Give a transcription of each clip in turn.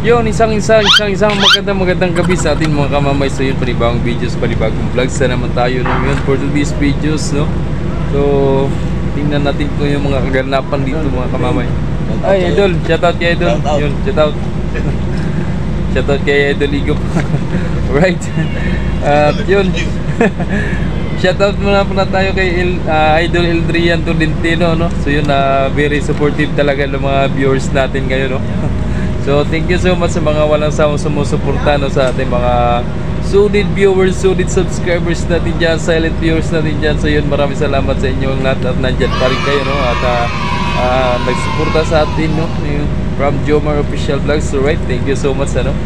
Yun, isang magandang gabi sa atin mga kamamay. So yun, panibagong videos, panibagong vlogs na naman tayo ngayon for today's videos, no? So, tingnan natin po yung mga kaganapan dito mga kamamay. Ay, Idol, shoutout kay Idol. Yun, shoutout. Shoutout kay Idol Igo. Right. At yun. Shoutout muna po na tayo kay Idol Eldrian Tolentino, no? So yun, very supportive talaga ng mga viewers natin ngayon, no? So thank you so much sa mga walang sawang sumusuporta, no, sa ating mga solid viewers, solid subscribers natin dyan, silent viewers natin dyan. So yun, maraming salamat sa inyong lahat at nandyan pa rin kayo, no? At nagsuporta sa atin, no? From Jomar Official Vlogs. So right, thank you so much, ano?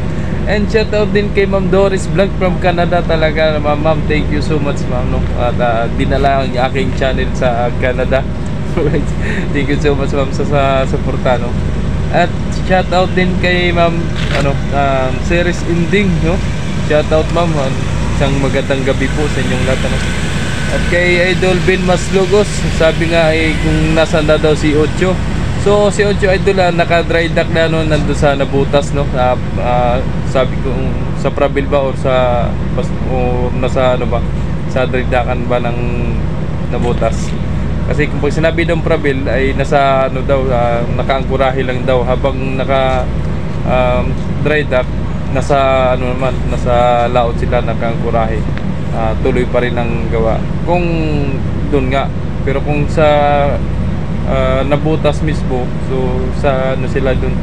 And shout out din kay Ma'am Doris Vlog from Canada talaga, ma'am. Thank you so much, ma'am, no? At dinala ang aking channel sa Canada. Right, thank you so much, ma'am, sa suporta, no? At shout out din kay Ma'am Series Ending, no? Shout out, ma'am. Isang magandang gabi po sa inyong lahat, no? At kay Idol Ben Maslogos, sabi nga ay kung nasaan na daw si Ocho. So si Ocho, Idol, naka-dry dock na, no, nandun sa Nabutas, no? Sabi ko sa Pravil ba or nasa ano ba? Sa dry dockan ba ng Nabutas? Kasi kung pag sinabi ng Pravil ay nasa ano daw, nakaangkurahe lang daw, habang naka dry dock nasa ano naman, nasa laot sila nakaangkurahe. Tuloy pa rin ang gawa kung doon nga, pero kung sa Nabutas mismo, so sa ano sila doon,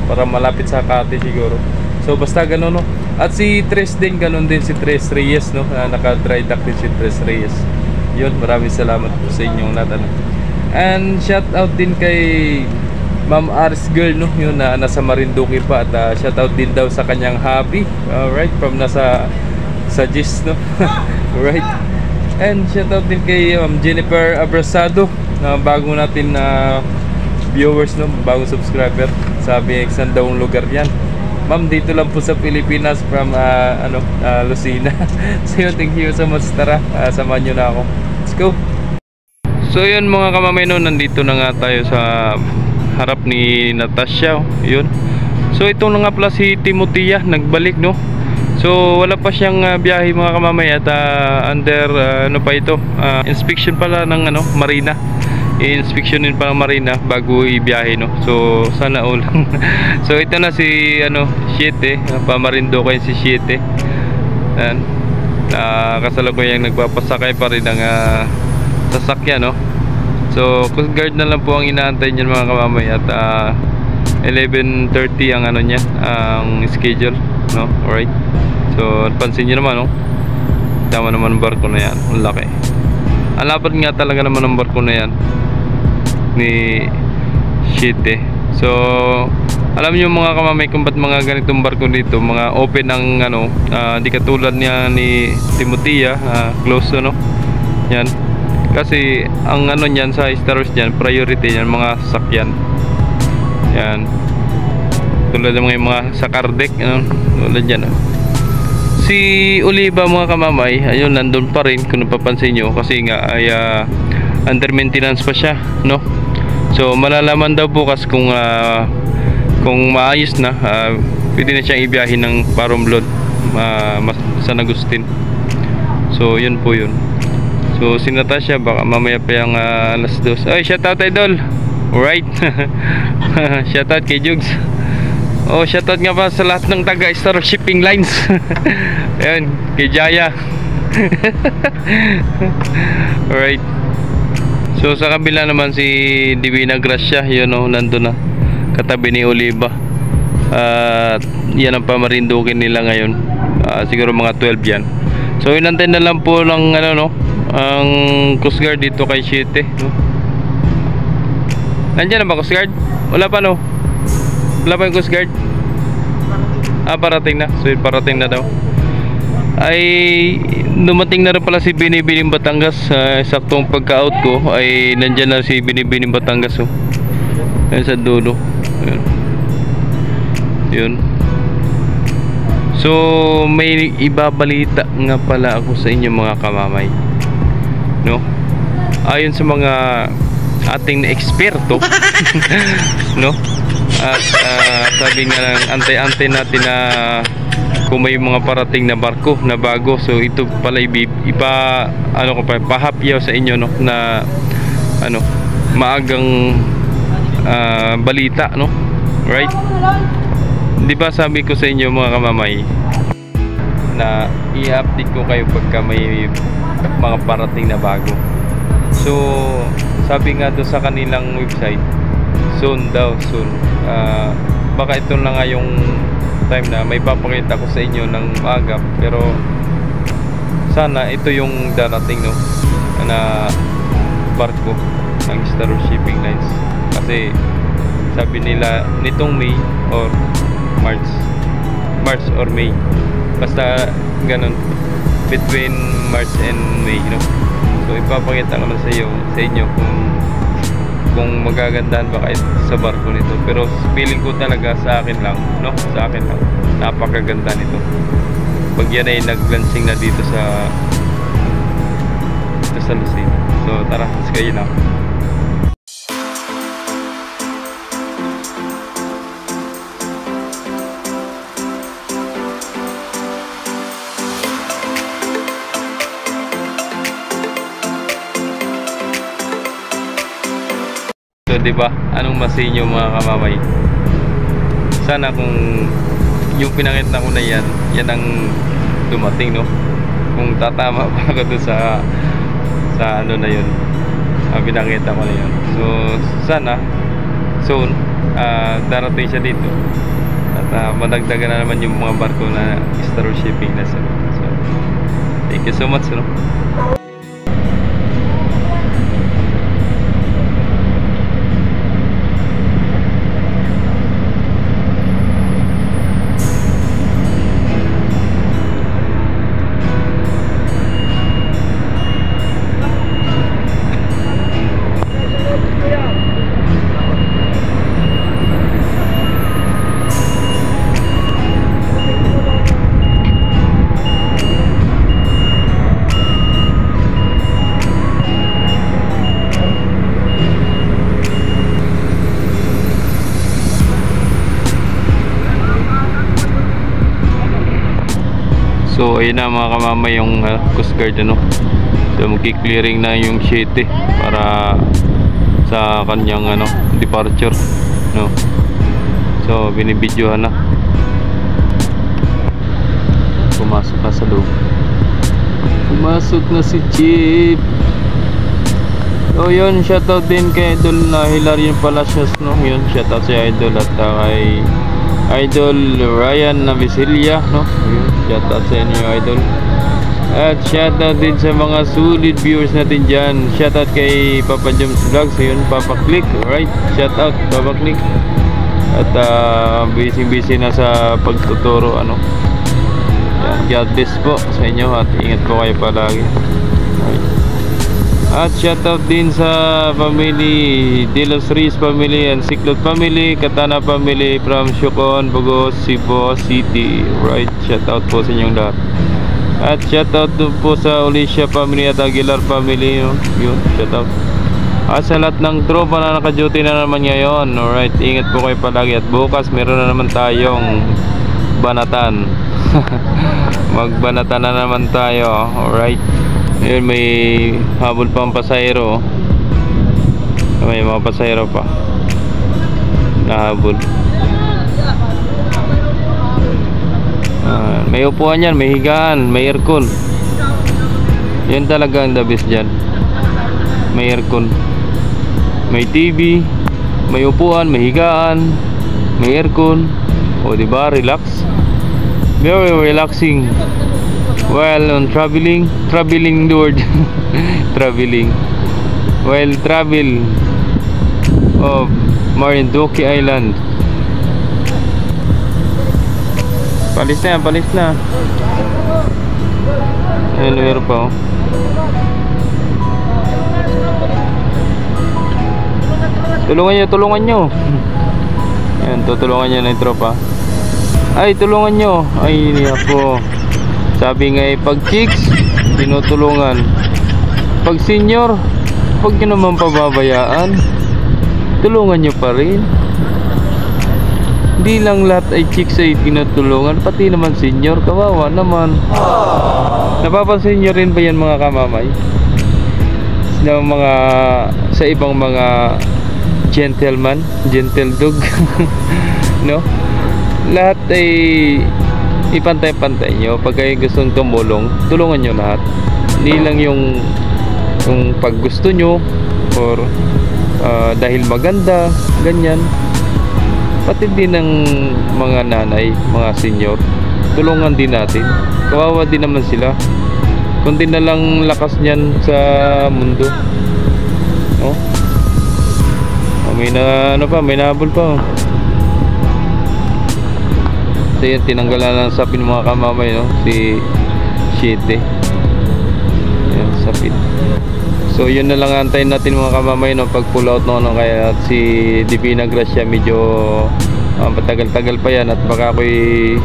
para malapit sa Cavite siguro. So basta gano'n, no? At si Tres din, gano'n din si Tres Reyes, no? Naka dry dock din si Tres Reyes. Yun, maraming salamat po sa inyong lahat, ano. And shout out din kay Ma'am Ars Girl, no, yun, nasa Marinduque pa. At shout out din daw sa kanyang hobby. Alright, from nasa sa GIS, no. Right. And shout out din kay Jennifer Abrasado, na bago natin viewers, no, bagong subscriber. Sabi, saan daw ang lugar yan? Ma'am, dito lang po sa Pilipinas, from Lucena. So yun, thank you so much. Tara, samahan nyo na ako. Let's go. So yun mga kamamay, no, nandito na nga tayo sa harap ni Natasha, yun. So ito na nga pala si Timotia, nagbalik, no. So wala pa siyang biyahe mga kamamay. At under ano pa ito, inspection pala ng marina. I-inspectionin pa ng marina bago ibiyahe, no. So sana all. So ito na si Siete, Pamarinduque si Siete. Yan, kasalukuyang nagpapasakay pa rin ng sasakyan, no. So Coast Guard na lang po ang inaantay niyan mga kamamay. At 11:30 ang niya, ang schedule, no. Alright, so pansin niyo naman, no, tama naman ang barko na yan, ang laki. Ang lapad nga talaga naman ang barko na yan ni Siete. So alam niyo mga kamamay kung ba't mga ganitong barko dito, mga open ang di katulad niya ni Timotia, close, no. Yan, kasi ang niyan sa Star Wars niyan, priority niyan mga sasakyan. Yan, tulad ng mga sa car deck, tulad yan, Si Oliva mga kamamay, ayun, nandun pa rin kung napapansin nyo, kasi nga ay under maintenance pa siya, no. So malalaman daw bukas kung maayos na, pwede na siyang ibiyahin ng Paromblod, San Agustin. So yun po yun. So si Natasha, baka mamaya pa yung alas 2. Ay, shoutout Idol. Alright. Shoutout kay Jugs. Oh, shoutout nga pa sa lahat ng taga Star Shipping Lines. Ayun, kay Jaya. Alright. So sa kabila naman si Divina Gracia, yun, nandun na, katabi ni Oliva. Yan ang Pamarinduque nila ngayon. Siguro mga 12 yan. So inantay na lang po ng ang Coast Guard dito kay Siete, no? Nandiyan na ba Coast Guard? Wala pa, no? Wala pa yung Coast Guard? Parating na. So parating na daw. Ay dumating na rin pala si Binibining Batangas. Saktong pagka-out ko ay nandyan na si Binibining Batangas. Oh. Ayan sa dulo. Ayan. Yun. So may ibabalita nga pala ako sa inyo mga kamamay, no? Ayon sa mga ating eksperto no? At sabi nga lang antay-antay natin na kung may mga parating na barko na bago. So ito pala pahapyaw sa inyo, no, na maagang balita, no? Right? Di ba sabi ko sa inyo mga kamamay na i-update ko kayo pagka may mga parating na bago. So sabi nga doon sa kanilang website, soon daw, soon. Baka ito na nga yung time na may papakita ko sa inyo ng maaga, pero sana ito yung darating, no, na barko ng Star Shipping Lines. Kasi sabi nila nitong May or March or May, basta ganun, between March and May, no? So ipapakita naman sa inyo kung magagandahan ba kayo sa barko nito. Pero feeling ko talaga sa akin lang, no? Sa akin lang, napakaganda nito. Pag yan ay nag-launching na dito sa Lucena. So tara, let's go na. So diba, anong masin nyo mga kamamay? Sana kung yung pinakita ko na yan ang dumating, no? Kung tatama pa ako doon sa ano na yun, pinakita ko na yun. So sana soon darating siya dito at madagdagan na naman yung mga barko na Star Shipping na. So thank you so much, no? So ayun na mga kamamay yung Coast Guard, ano. So magki-clearing na yung Siete para sa kanyang departure, no. So binibidyohan na. Pumasok na sa loob. Pumasok na si Chief. So yun, shoutout din kay Idol na Hilarion Palacios, no. Yun, shoutout si Idol at kay Idol Ryan Navisilia, no. Yun, shoutout sa inyo Idol. At shoutout din sa mga solid viewers natin dyan. Shoutout kay Papa Joms Vlogs. Yun, Papa Click. Alright, shoutout Papa Click. At busy na sa pagtuturo, ano. Yan, God bless po sa inyo at ingat po kayo palagi. Alright. At shoutout din sa family De Los Rios family and Siklot family, Katana family from Siocon, Bugos, Cebu City. Right, shoutout po sa inyong lahat. At shoutout po sa Olicia family at Aguilar family, no? Yun, shoutout. At sa lahat ng tropa na naka-duty na naman ngayon. Alright, ingat po kayo palagi. At bukas meron na naman tayong banatan. Magbanatan na naman tayo. Alright. Ayun, may habol pa ang pasahero. May mga pasahero pa nahabol. May upuan yan, may higaan, may aircon. Yan talaga ang the best dyan. May aircon, may TV, may upuan, may higaan, may aircon. O diba, relax. Very relaxing while on traveling the word. Traveling while travel of Marinduque Island. Palis na yan, palis na. Ayun, meron pa oh. Tulungan nyo. Ayan, tutulungan nyo na yung tropa. Ay, tulungan nyo. Ay, ako. Sabi nga pag chicks, tinutulungan. Pag senior, pag nyo naman pababayaan, tulungan nyo pa rin. Hindi lang lahat ay chicks ay tinutulungan, pati naman senior, kawawa naman. Napapansin nyo rin ba yan mga kamamay? Sa ibang mga gentleman, gentle dog no? Lahat ay ipantay-pantay nyo. Pag kayo gustong tumulong, tulungan nyo lahat. Hindi lang yung pag gusto nyo or dahil maganda, ganyan. Pati din ng mga nanay, mga senior, tulungan din natin. Kawawa din naman sila. Kunti na lang lakas niyan sa mundo, no? May nahabol pa oh. So yan, tinanggalan ng sapin mga kamamay, no? Si Shite. Yan, sapin. So yun na lang antayin natin mga kamamay, no? Pag pull out no, kaya si Divina Gracia medyo matagal-tagal pa yan. At baka ako'y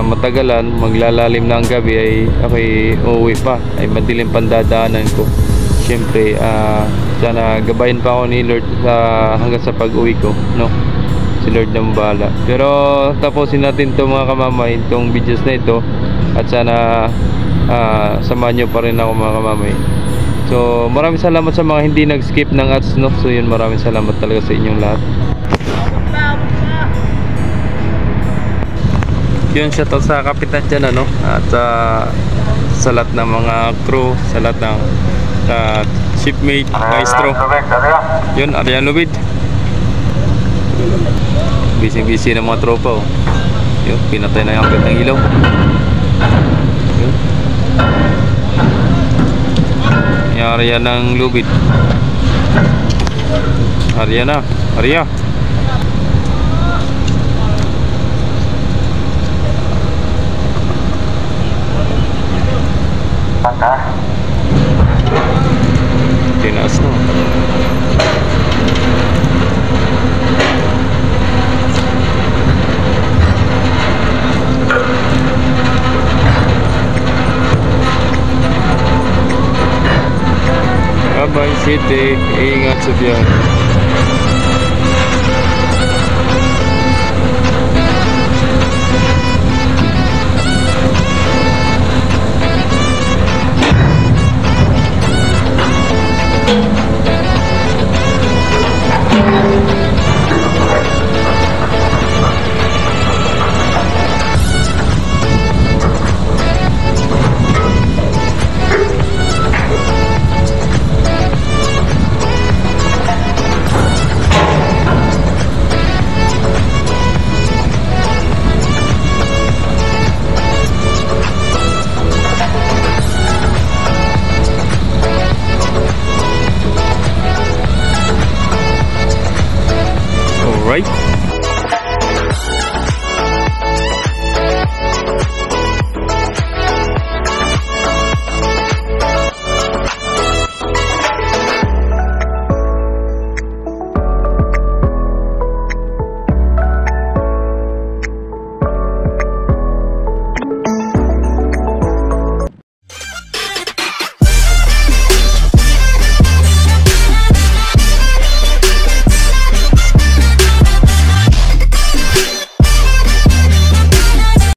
matagalan, maglalalim na ang gabi, ay ako'y uuwi pa, ay madilim pandadaanan ko. Siyempre sana gabayan pa ako ni Lord hanggang sa pag-uwi ko, no? Si Lord na mabahala. Pero tapusin natin to mga kamamay, itong videos na ito. At sana samahan nyo pa rin ako mga kamamay. So maraming salamat sa mga hindi nag-skip ng ads, no? So yun, maraming salamat talaga sa inyong lahat. Yun, shoutout sa kapitan dyan, ano? At sa lahat ng mga crew, sa lahat ng shipmate, maestro. Yun, Arian Lubid. Busy ng mga tropa oh. Yun, pinatay na yung hanggat ng ilaw. Yun, yung Arian ng Lubid. Arian na, Arian. Tinaas na. Bye-bye City. Ingat sa biyahe.